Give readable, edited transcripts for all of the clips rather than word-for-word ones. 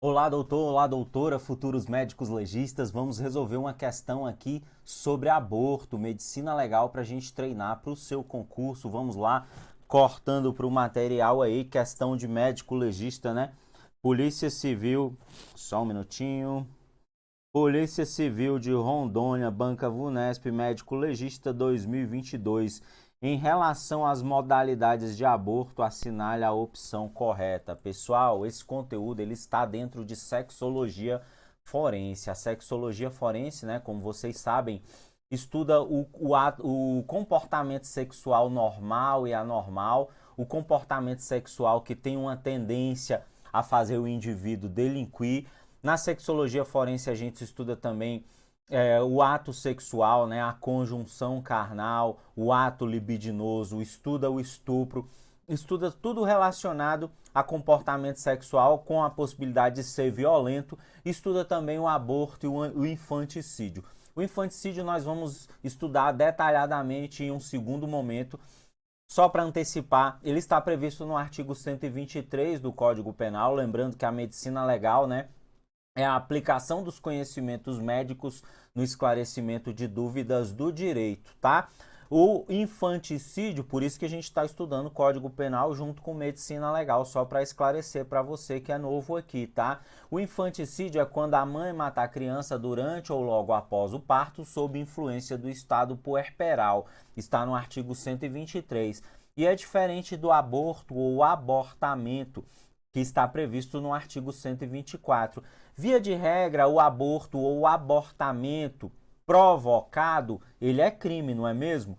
Olá, doutor, olá, doutora, futuros médicos legistas. Vamos resolver uma questão aqui sobre aborto, medicina legal para a gente treinar para o seu concurso. Vamos lá, cortando para o material aí, questão de médico legista, né? Polícia Civil, só um minutinho. Polícia Civil de Rondônia, Banca Vunesp, médico legista 2022. Em relação às modalidades de aborto, assinale a opção correta. Pessoal, esse conteúdo ele está dentro de sexologia forense. A sexologia forense, né, como vocês sabem, estuda o comportamento sexual normal e anormal, o comportamento sexual que tem uma tendência a fazer o indivíduo delinquir. Na sexologia forense a gente estuda também o ato sexual, né, a conjunção carnal, o ato libidinoso, estuda o estupro, estuda tudo relacionado a comportamento sexual com a possibilidade de ser violento, estuda também o aborto e o infanticídio. O infanticídio nós vamos estudar detalhadamente em um segundo momento. Só para antecipar, ele está previsto no artigo 123 do Código Penal, lembrando que a medicina legal, né, é a aplicação dos conhecimentos médicos no esclarecimento de dúvidas do direito, tá? O infanticídio, por isso que a gente está estudando o Código Penal junto com medicina legal, só para esclarecer para você que é novo aqui, tá? O infanticídio é quando a mãe mata a criança durante ou logo após o parto sob influência do estado puerperal. Está no artigo 123. E é diferente do aborto ou abortamento, que está previsto no artigo 124. Via de regra, o aborto ou o abortamento provocado, ele é crime, não é mesmo?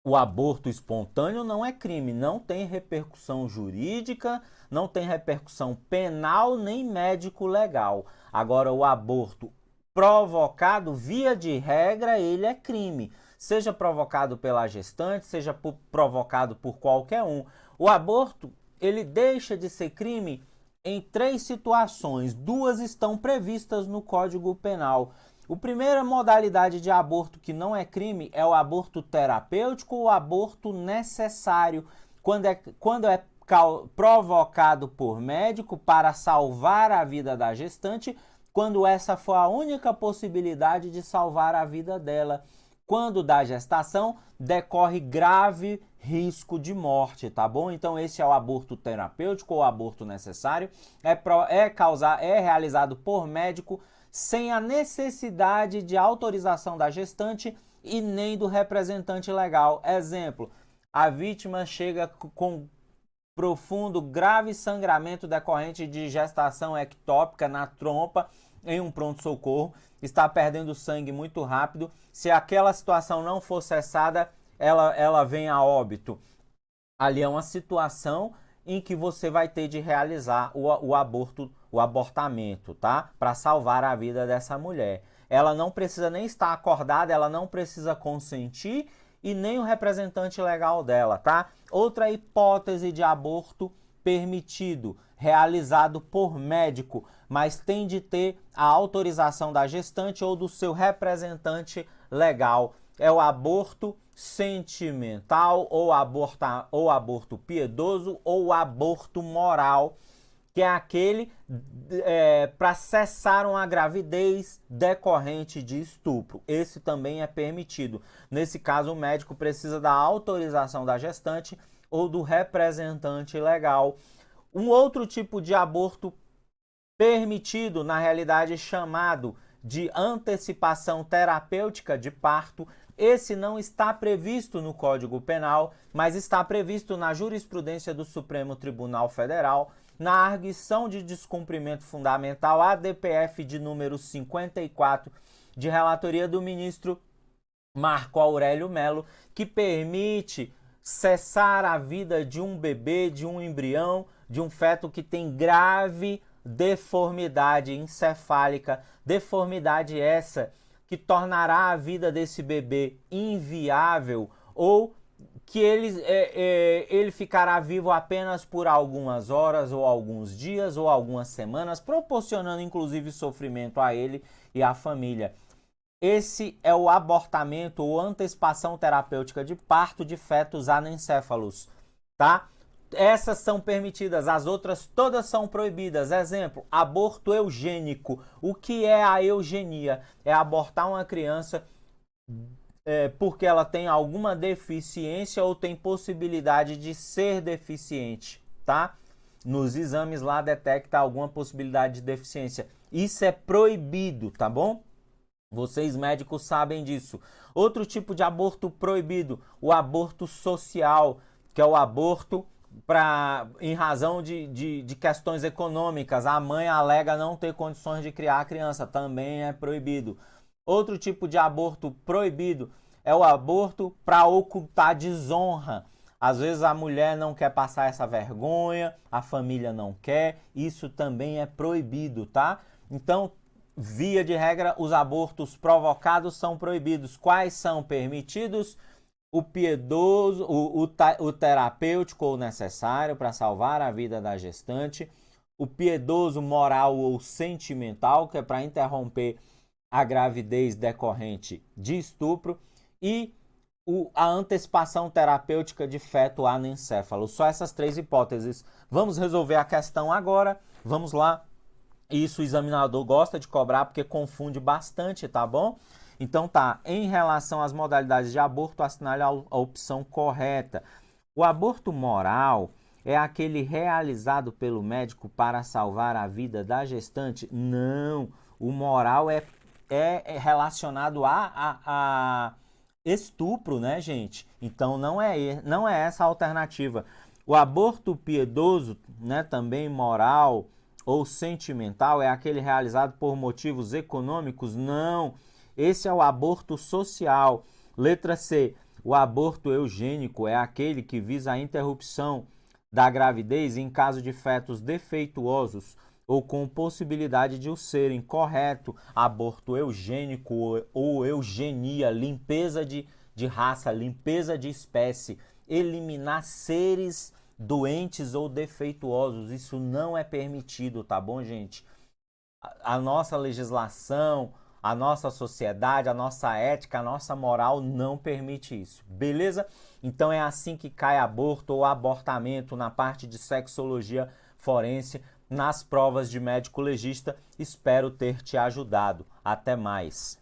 O aborto espontâneo não é crime, não tem repercussão jurídica, não tem repercussão penal nem médico-legal. Agora, o aborto provocado, via de regra, ele é crime. Seja provocado pela gestante, seja provocado por qualquer um. O aborto, ele deixa de ser crime em três situações. Duas estão previstas no Código Penal. A primeira modalidade de aborto que não é crime é o aborto terapêutico ou aborto necessário, quando é provocado por médico para salvar a vida da gestante, quando essa for a única possibilidade de salvar a vida dela. Quando da gestação decorre grave risco de morte, tá bom? Então esse é o aborto terapêutico ou aborto necessário, é realizado por médico sem a necessidade de autorização da gestante e nem do representante legal. Exemplo, a vítima chega com profundo, grave sangramento decorrente de gestação ectópica na trompa em um pronto-socorro, está perdendo sangue muito rápido. Se aquela situação não for cessada, ela vem a óbito. Ali é uma situação em que você vai ter de realizar o aborto, o abortamento, tá? Para salvar a vida dessa mulher. Ela não precisa nem estar acordada, ela não precisa consentir e nem o representante legal dela, tá? Outra hipótese de aborto permitido, realizado por médico, mas tem de ter a autorização da gestante ou do seu representante legal. É o aborto sentimental ou aborto piedoso ou aborto moral, que é aquele para cessar uma gravidez decorrente de estupro. Esse também é permitido. Nesse caso, o médico precisa da autorização da gestante ou do representante legal. Um outro tipo de aborto permitido, na realidade chamado de antecipação terapêutica de parto, esse não está previsto no Código Penal, mas está previsto na jurisprudência do Supremo Tribunal Federal, na arguição de descumprimento fundamental ADPF de número 54, de relatoria do ministro Marco Aurélio Melo, que permite cessar a vida de um bebê, de um embrião, de um feto que tem grave deformidade encefálica, deformidade essa que tornará a vida desse bebê inviável ou que ele ficará vivo apenas por algumas horas ou alguns dias ou algumas semanas, proporcionando inclusive sofrimento a ele e à família. Esse é o abortamento ou antecipação terapêutica de parto de fetos anencéfalos, tá? Essas são permitidas, as outras todas são proibidas. Exemplo, aborto eugênico. O que é a eugenia? É abortar uma criança porque ela tem alguma deficiência ou tem possibilidade de ser deficiente, tá? Nos exames lá detecta alguma possibilidade de deficiência. Isso é proibido, tá bom? Vocês médicos sabem disso. Outro tipo de aborto proibido, o aborto social, que é o aborto em razão de questões econômicas. A mãe alega não ter condições de criar a criança, também é proibido. Outro tipo de aborto proibido é o aborto para ocultar desonra. Às vezes a mulher não quer passar essa vergonha, a família não quer, isso também é proibido, tá? Então, via de regra, os abortos provocados são proibidos. Quais são permitidos? O piedoso, o terapêutico ou necessário para salvar a vida da gestante, o piedoso, moral ou sentimental, que é para interromper a gravidez decorrente de estupro, e a antecipação terapêutica de feto anencéfalo. Só essas três hipóteses. Vamos resolver a questão agora. Vamos lá. Isso o examinador gosta de cobrar porque confunde bastante, tá bom? Então tá, em relação às modalidades de aborto, assinale a opção correta. O aborto moral é aquele realizado pelo médico para salvar a vida da gestante? Não, o moral é relacionado a estupro, né, gente? Então não é essa a alternativa. O aborto piedoso, né, também moral ou sentimental, é aquele realizado por motivos econômicos? Não. Esse é o aborto social. Letra C. O aborto eugênico é aquele que visa a interrupção da gravidez em caso de fetos defeituosos ou com possibilidade de o serem. Correto. Aborto eugênico ou eugenia, limpeza de raça, limpeza de espécie, eliminar seres doentes ou defeituosos. Isso não é permitido, tá bom, gente? A nossa legislação, a nossa sociedade, a nossa ética, a nossa moral não permite isso, beleza? Então é assim que cai aborto ou abortamento na parte de sexologia forense, nas provas de médico legista. Espero ter te ajudado. Até mais.